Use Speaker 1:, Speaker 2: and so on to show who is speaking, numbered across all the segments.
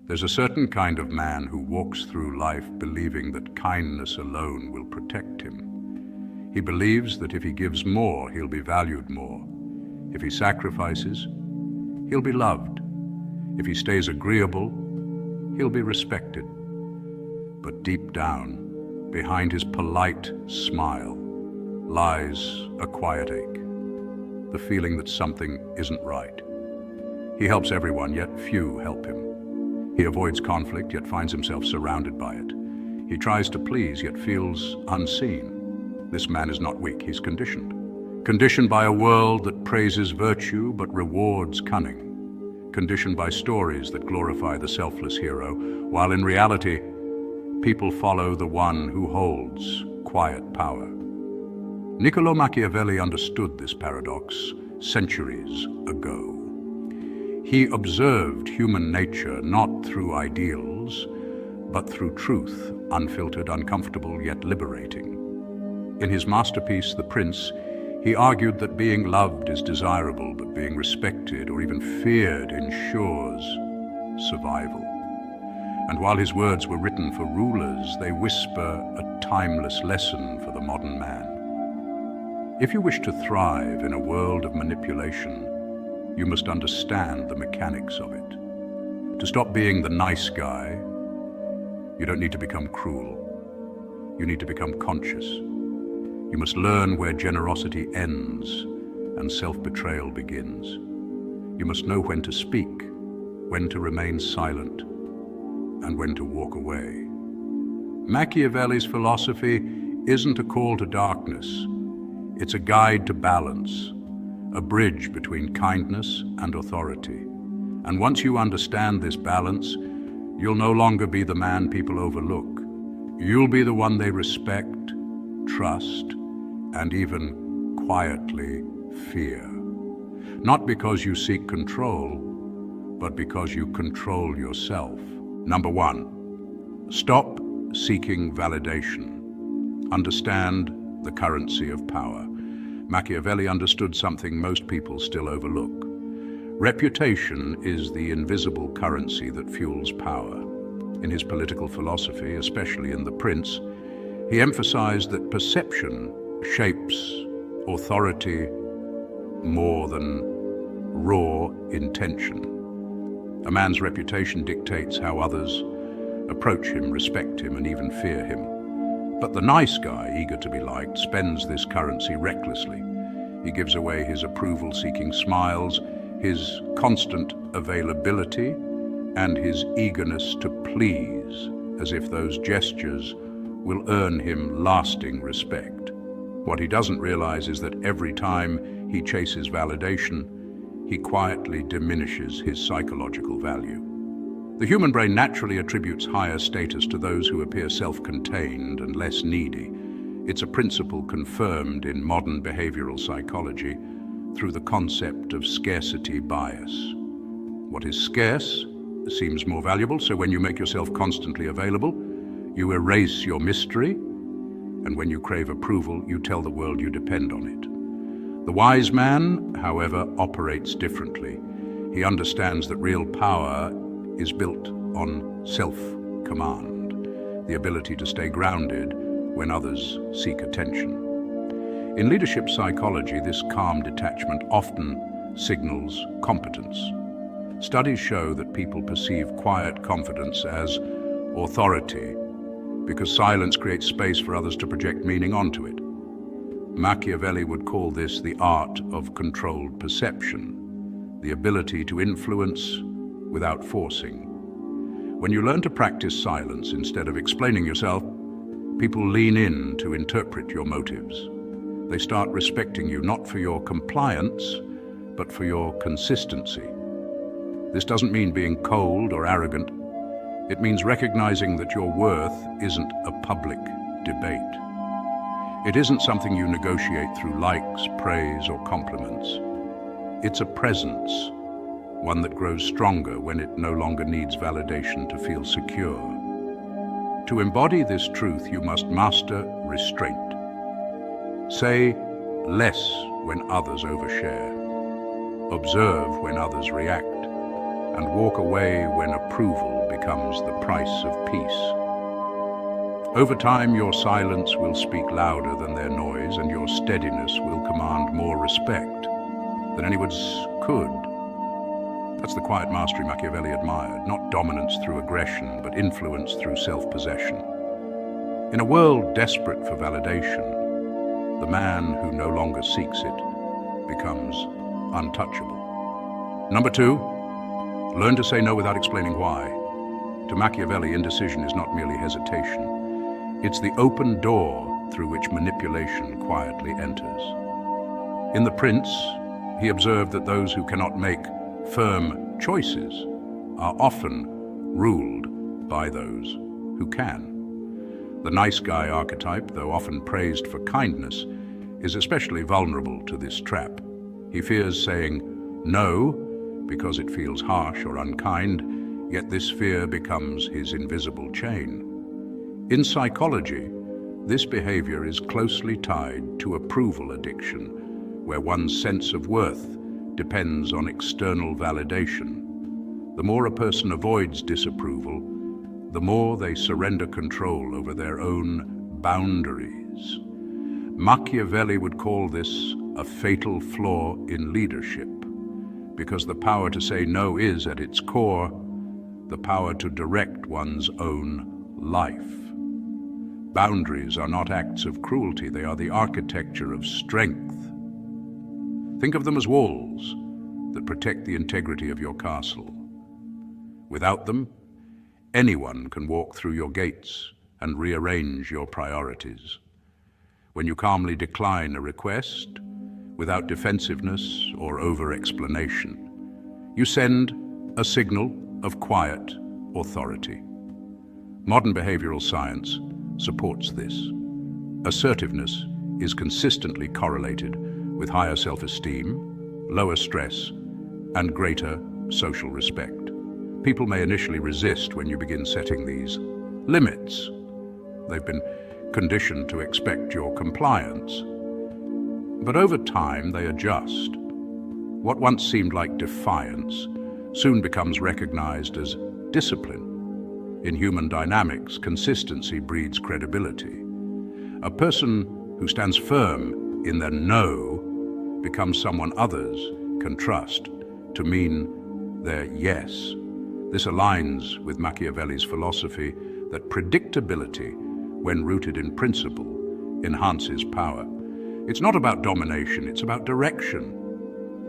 Speaker 1: There's a certain kind of man who walks through life believing that kindness alone will protect him. He believes that if he gives more, he'll be valued more. If he sacrifices, he'll be loved. If he stays agreeable, he'll be respected. But deep down, behind his polite smile, lies a quiet ache, the feeling that something isn't right. He helps everyone, yet few help him. He avoids conflict, yet finds himself surrounded by it. He tries to please, yet feels unseen. This man is not weak, he's conditioned. Conditioned by a world that praises virtue but rewards cunning. Conditioned by stories that glorify the selfless hero, while in reality, people follow the one who holds quiet power. Niccolo Machiavelli understood this paradox centuries ago. He observed human nature not through ideals, but through truth, unfiltered, uncomfortable, yet liberating. In his masterpiece, The Prince, he argued that being loved is desirable, but being respected or even feared ensures survival. And while his words were written for rulers, they whisper a timeless lesson for the modern man. If you wish to thrive in a world of manipulation, you must understand the mechanics of it. To stop being the nice guy, you don't need to become cruel. You need to become conscious. You must learn where generosity ends and self-betrayal begins. You must know when to speak, when to remain silent, and when to walk away. Machiavelli's philosophy isn't a call to darkness. It's a guide to balance, a bridge between kindness and authority. And once you understand this balance, you'll no longer be the man people overlook. You'll be the one they respect, trust, and even quietly fear. Not because you seek control, but because you control yourself. Number 1, stop seeking validation. Understand the currency of power. Machiavelli understood something most people still overlook. Reputation is the invisible currency that fuels power. In his political philosophy, especially in The Prince, he emphasized that perception shapes authority more than raw intention. A man's reputation dictates how others approach him, respect him, and even fear him. But the nice guy, eager to be liked, spends this currency recklessly. He gives away his approval-seeking smiles, his constant availability, and his eagerness to please, as if those gestures will earn him lasting respect. What he doesn't realize is that every time he chases validation, he quietly diminishes his psychological value. The human brain naturally attributes higher status to those who appear self-contained and less needy. It's a principle confirmed in modern behavioral psychology through the concept of scarcity bias. What is scarce seems more valuable, so when you make yourself constantly available, you erase your mystery, and when you crave approval, you tell the world you depend on it. The wise man, however, operates differently. He understands that real power is built on self-command, the ability to stay grounded when others seek attention. In leadership psychology, this calm detachment often signals competence. Studies show that people perceive quiet confidence as authority because silence creates space for others to project meaning onto it. Machiavelli would call this the art of controlled perception, the ability to influence without forcing. When you learn to practice silence instead of explaining yourself, people lean in to interpret your motives. They start respecting you not for your compliance, but for your consistency. This doesn't mean being cold or arrogant. It means recognizing that your worth isn't a public debate. It isn't something you negotiate through likes, praise, or compliments. It's a presence, one that grows stronger when it no longer needs validation to feel secure. To embody this truth, you must master restraint. Say less when others overshare. Observe when others react, and walk away when approval becomes the price of peace. Over time, your silence will speak louder than their noise, and your steadiness will command more respect than anyone's could. That's the quiet mastery Machiavelli admired, not dominance through aggression, but influence through self-possession. In a world desperate for validation, the man who no longer seeks it becomes untouchable. Number 2, learn to say no without explaining why. To Machiavelli, indecision is not merely hesitation. It's the open door through which manipulation quietly enters. In The Prince, he observed that those who cannot make firm choices are often ruled by those who can. The nice guy archetype, though often praised for kindness, is especially vulnerable to this trap. He fears saying no because it feels harsh or unkind, yet this fear becomes his invisible chain. In psychology, this behavior is closely tied to approval addiction, where one's sense of worth depends on external validation. The more a person avoids disapproval, the more they surrender control over their own boundaries. Machiavelli would call this a fatal flaw in leadership, because the power to say no is, at its core, the power to direct one's own life. Boundaries are not acts of cruelty, they are the architecture of strength. Think of them as walls that protect the integrity of your castle. Without them, anyone can walk through your gates and rearrange your priorities. When you calmly decline a request, without defensiveness or over-explanation, you send a signal of quiet authority. Modern behavioral science supports this. Assertiveness is consistently correlated with higher self-esteem, lower stress, and greater social respect. People may initially resist when you begin setting these limits. They've been conditioned to expect your compliance. But over time, they adjust. What once seemed like defiance soon becomes recognized as discipline. In human dynamics, consistency breeds credibility. A person who stands firm in their no becomes someone others can trust to mean their yes. This aligns with Machiavelli's philosophy that predictability, when rooted in principle, enhances power. It's not about domination, it's about direction.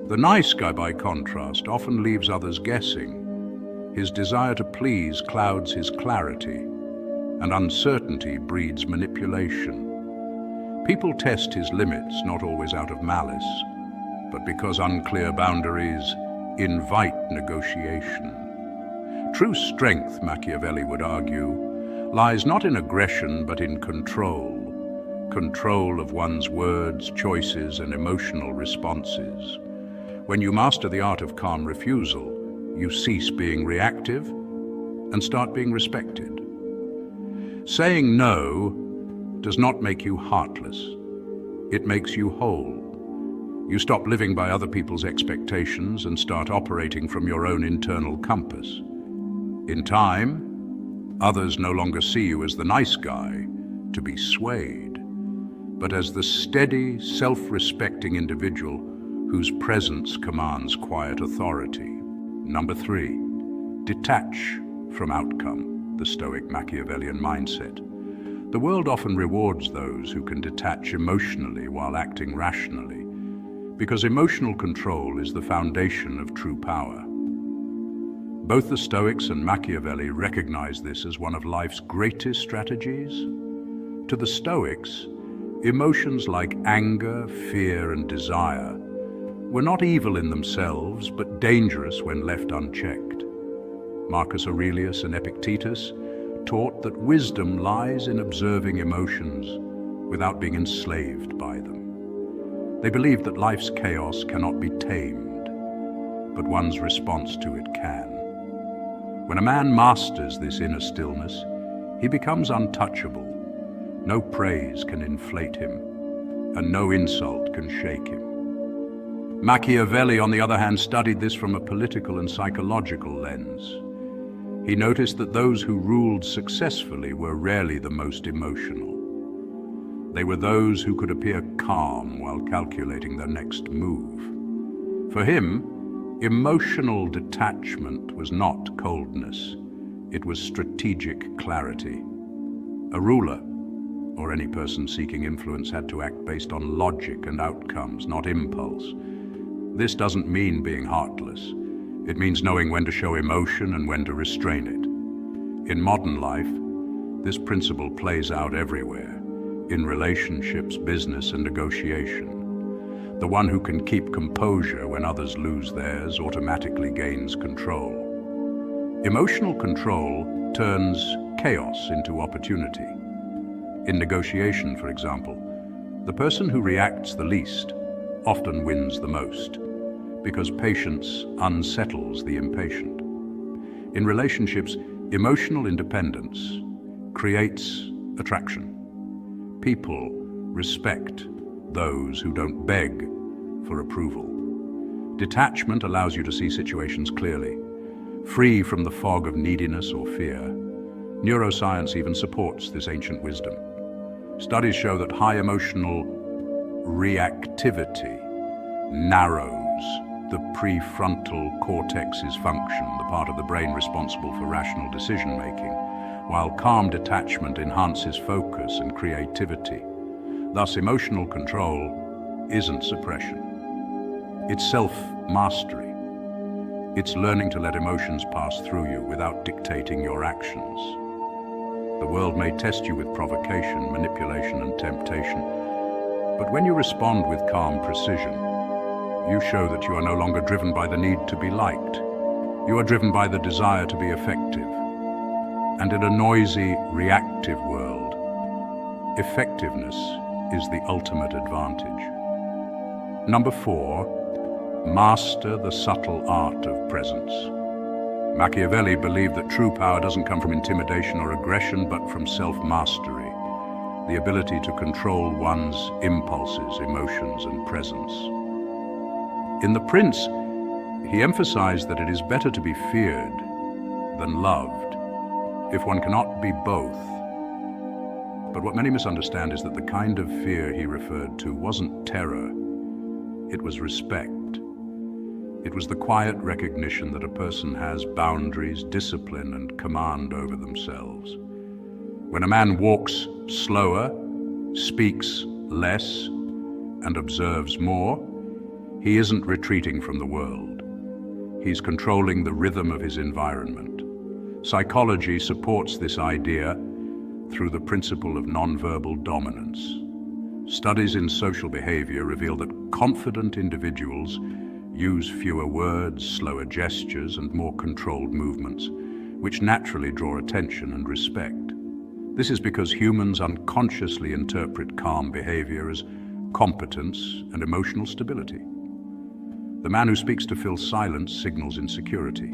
Speaker 1: The nice guy, by contrast, often leaves others guessing. His desire to please clouds his clarity, and uncertainty breeds manipulation. People test his limits not always out of malice, but because unclear boundaries invite negotiation. True strength, Machiavelli would argue, lies not in aggression but in control. Control of one's words, choices, and emotional responses. When you master the art of calm refusal, you cease being reactive and start being respected. Saying no does not make you heartless. It makes you whole. You stop living by other people's expectations and start operating from your own internal compass. In time, others no longer see you as the nice guy to be swayed, but as the steady, self-respecting individual whose presence commands quiet authority. Number 3, detach from outcome, the Stoic Machiavellian mindset. The world often rewards those who can detach emotionally while acting rationally, because emotional control is the foundation of true power. Both the Stoics and Machiavelli recognize this as one of life's greatest strategies. To the Stoics, emotions like anger, fear, and desire were not evil in themselves, but dangerous when left unchecked. Marcus Aurelius and Epictetus taught that wisdom lies in observing emotions without being enslaved by them. They believed that life's chaos cannot be tamed, but one's response to it can. When a man masters this inner stillness, he becomes untouchable. No praise can inflate him, and no insult can shake him. Machiavelli, on the other hand, studied this from a political and psychological lens. He noticed that those who ruled successfully were rarely the most emotional. They were those who could appear calm while calculating their next move. For him, emotional detachment was not coldness. It was strategic clarity. A ruler, or any person seeking influence, had to act based on logic and outcomes, not impulse. This doesn't mean being heartless. It means knowing when to show emotion and when to restrain it. In modern life, this principle plays out everywhere, in relationships, business, and negotiation. The one who can keep composure when others lose theirs automatically gains control. Emotional control turns chaos into opportunity. In negotiation, for example, the person who reacts the least often wins the most, because patience unsettles the impatient. In relationships, emotional independence creates attraction. People respect those who don't beg for approval. Detachment allows you to see situations clearly, free from the fog of neediness or fear. Neuroscience even supports this ancient wisdom. Studies show that high emotional reactivity narrows the prefrontal cortex's function, the part of the brain responsible for rational decision-making, while calm detachment enhances focus and creativity. Thus, emotional control isn't suppression. It's self-mastery. It's learning to let emotions pass through you without dictating your actions. The world may test you with provocation, manipulation, and temptation, but when you respond with calm precision, you show that you are no longer driven by the need to be liked. You are driven by the desire to be effective. And in a noisy, reactive world, effectiveness is the ultimate advantage. Number 4, master the subtle art of presence. Machiavelli believed that true power doesn't come from intimidation or aggression, but from self-mastery, the ability to control one's impulses, emotions, and presence. In The Prince, he emphasized that it is better to be feared than loved, if one cannot be both. But what many misunderstand is that the kind of fear he referred to wasn't terror, it was respect. It was the quiet recognition that a person has boundaries, discipline, and command over themselves. When a man walks slower, speaks less, and observes more, he isn't retreating from the world. He's controlling the rhythm of his environment. Psychology supports this idea through the principle of nonverbal dominance. Studies in social behavior reveal that confident individuals use fewer words, slower gestures, and more controlled movements, which naturally draw attention and respect. This is because humans unconsciously interpret calm behavior as competence and emotional stability. The man who speaks to fill silence signals insecurity.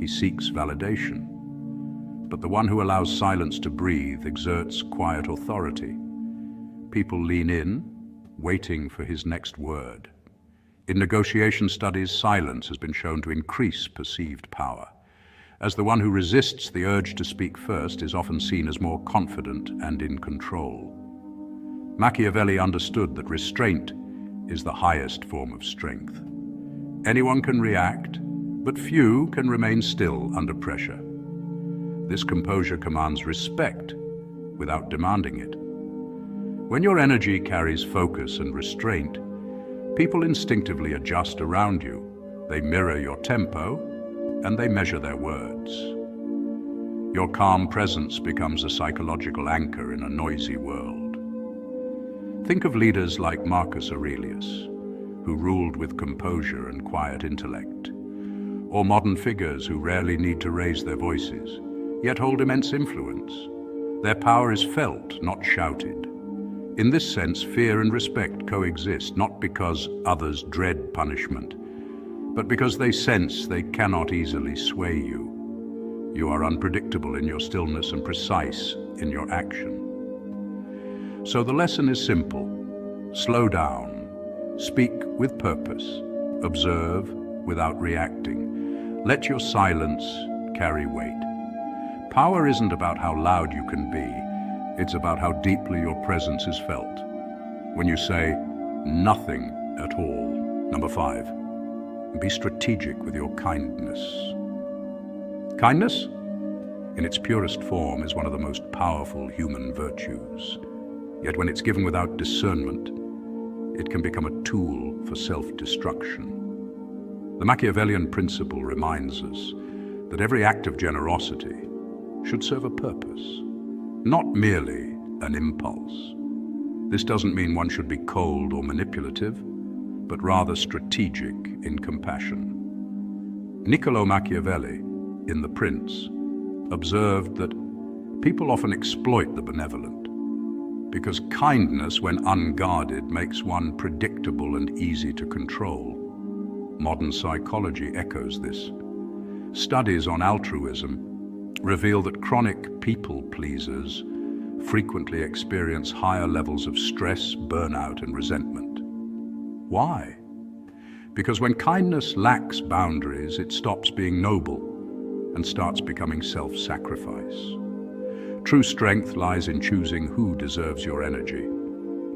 Speaker 1: He seeks validation. But the one who allows silence to breathe exerts quiet authority. People lean in, waiting for his next word. In negotiation studies, silence has been shown to increase perceived power, as the one who resists the urge to speak first is often seen as more confident and in control. Machiavelli understood that restraint is the highest form of strength. Anyone can react, but few can remain still under pressure. This composure commands respect without demanding it. When your energy carries focus and restraint, people instinctively adjust around you. They mirror your tempo, and they measure their words. Your calm presence becomes a psychological anchor in a noisy world. Think of leaders like Marcus Aurelius, who ruled with composure and quiet intellect, or modern figures who rarely need to raise their voices, yet hold immense influence. Their power is felt, not shouted. In this sense, fear and respect coexist, not because others dread punishment, but because they sense they cannot easily sway you. You are unpredictable in your stillness and precise in your action. So the lesson is simple. Slow down. Speak with purpose. Observe without reacting. Let your silence carry weight. Power isn't about how loud you can be. It's about how deeply your presence is felt. When you say nothing at all. Number 5, be strategic with your kindness. Kindness, in its purest form, is one of the most powerful human virtues. Yet when it's given without discernment, it can become a tool for self-destruction. The Machiavellian principle reminds us that every act of generosity should serve a purpose, not merely an impulse. This doesn't mean one should be cold or manipulative, but rather strategic in compassion. Niccolo Machiavelli, in The Prince, observed that people often exploit the benevolent because kindness, when unguarded, makes one predictable and easy to control. Modern psychology echoes this. Studies on altruism reveal that chronic people pleasers frequently experience higher levels of stress, burnout, and resentment. Why? Because when kindness lacks boundaries, it stops being noble and starts becoming self-sacrifice. True strength lies in choosing who deserves your energy.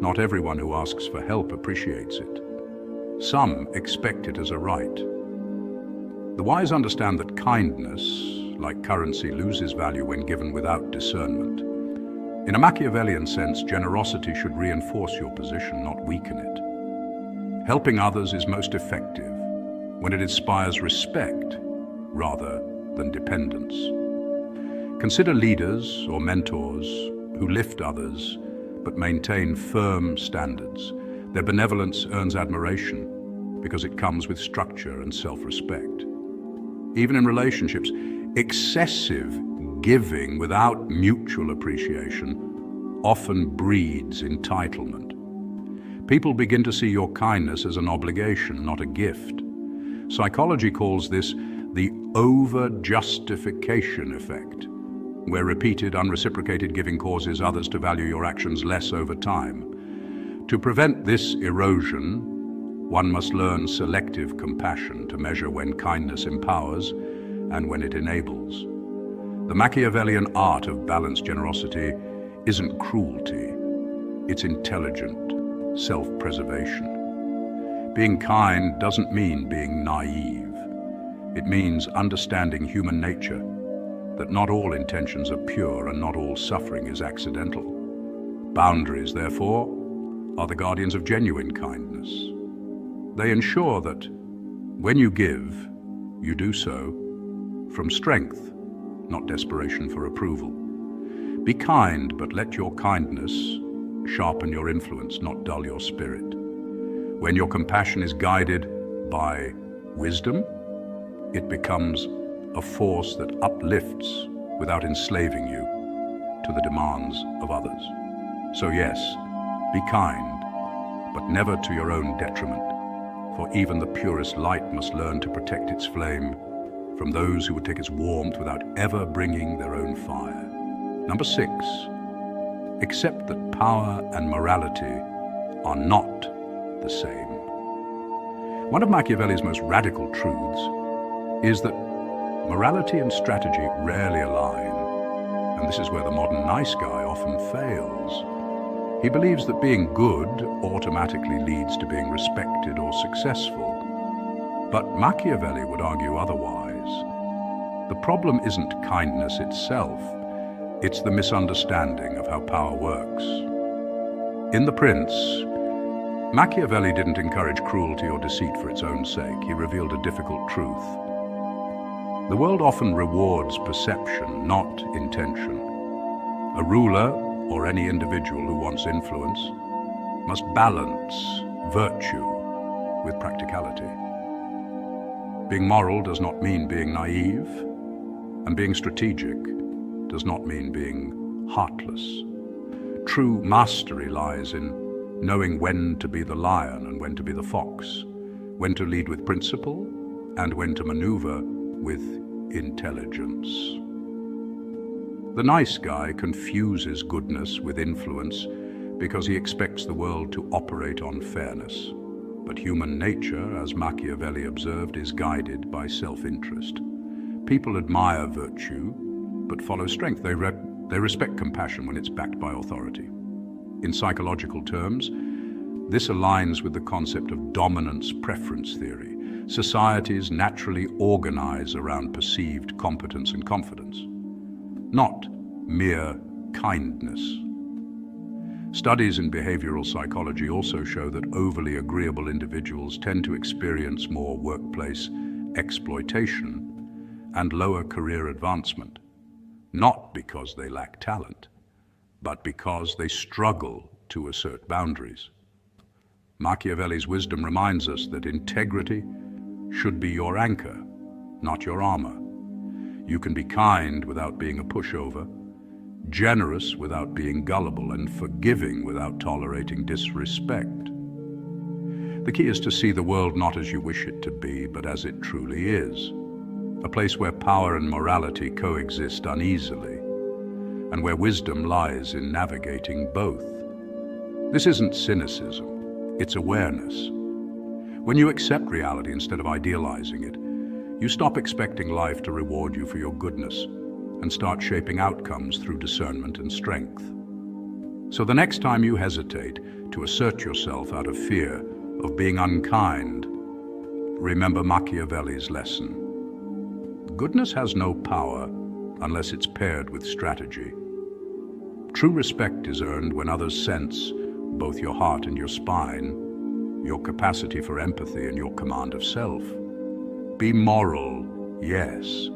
Speaker 1: Not everyone who asks for help appreciates it. Some expect it as a right. The wise understand that kindness, like currency, loses value when given without discernment. In a Machiavellian sense, generosity should reinforce your position, not weaken it. Helping others is most effective when it inspires respect rather than dependence. Consider leaders or mentors who lift others but maintain firm standards. Their benevolence earns admiration because it comes with structure and self-respect. Even in relationships, excessive giving without mutual appreciation often breeds entitlement. People begin to see your kindness as an obligation, not a gift. Psychology calls this the over-justification effect, where repeated, unreciprocated giving causes others to value your actions less over time. To prevent this erosion, one must learn selective compassion to measure when kindness empowers and when it enables. The Machiavellian art of balanced generosity isn't cruelty, it's intelligent self-preservation. Being kind doesn't mean being naive. It means understanding human nature, that not all intentions are pure and not all suffering is accidental. Boundaries, therefore, are the guardians of genuine kindness. They ensure that when you give, you do so from strength, not desperation for approval. Be kind, but let your kindness sharpen your influence, not dull your spirit. When your compassion is guided by wisdom, it becomes a force that uplifts without enslaving you to the demands of others. So yes, be kind, but never to your own detriment, for even the purest light must learn to protect its flame from those who would take its warmth without ever bringing their own fire. Number 6, accept that power and morality are not the same. One of Machiavelli's most radical truths is that morality and strategy rarely align, and this is where the modern nice guy often fails. He believes that being good automatically leads to being respected or successful. But Machiavelli would argue otherwise. The problem isn't kindness itself, it's the misunderstanding of how power works. In The Prince, Machiavelli didn't encourage cruelty or deceit for its own sake. He revealed a difficult truth. The world often rewards perception, not intention. A ruler, or any individual who wants influence, must balance virtue with practicality. Being moral does not mean being naive, and being strategic does not mean being heartless. True mastery lies in knowing when to be the lion and when to be the fox, when to lead with principle and when to maneuver with intelligence. The nice guy confuses goodness with influence because he expects the world to operate on fairness. But human nature, as Machiavelli observed, is guided by self-interest. People admire virtue but follow strength. They respect compassion when it's backed by authority. In psychological terms, this aligns with the concept of dominance preference theory. Societies naturally organize around perceived competence and confidence, not mere kindness. Studies in behavioral psychology also show that overly agreeable individuals tend to experience more workplace exploitation and lower career advancement, not because they lack talent, but because they struggle to assert boundaries. Machiavelli's wisdom reminds us that integrity should be your anchor, not your armor. You can be kind without being a pushover, generous without being gullible, and forgiving without tolerating disrespect. The key is to see the world not as you wish it to be, but as it truly is. A place where power and morality coexist uneasily, and where wisdom lies in navigating both. This isn't cynicism, it's awareness. When you accept reality instead of idealizing it, you stop expecting life to reward you for your goodness and start shaping outcomes through discernment and strength. So the next time you hesitate to assert yourself out of fear of being unkind, remember Machiavelli's lesson. Goodness has no power unless it's paired with strategy. True respect is earned when others sense both your heart and your spine, your capacity for empathy and your command of self. Be moral, yes,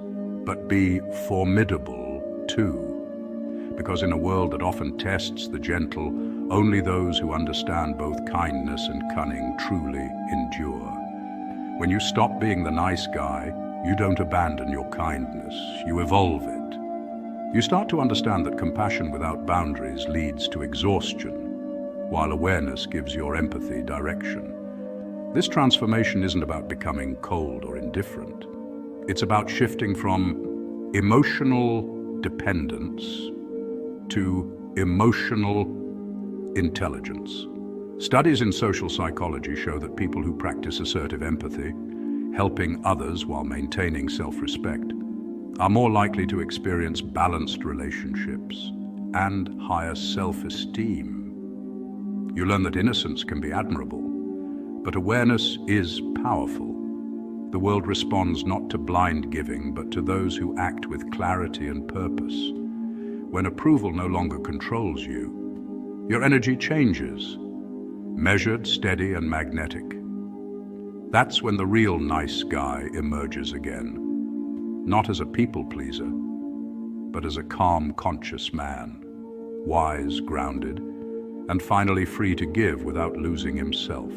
Speaker 1: but be formidable too. Because in a world that often tests the gentle, only those who understand both kindness and cunning truly endure. When you stop being the nice guy, you don't abandon your kindness, you evolve it. You start to understand that compassion without boundaries leads to exhaustion, while awareness gives your empathy direction. This transformation isn't about becoming cold or indifferent. It's about shifting from emotional dependence to emotional intelligence. Studies in social psychology show that people who practice assertive empathy, helping others while maintaining self-respect, are more likely to experience balanced relationships and higher self-esteem. You learn that innocence can be admirable, but awareness is powerful. The world responds not to blind giving, but to those who act with clarity and purpose. When approval no longer controls you, your energy changes, measured, steady, and magnetic. That's when the real nice guy emerges again, not as a people pleaser, but as a calm, conscious man, wise, grounded, and finally free to give without losing himself.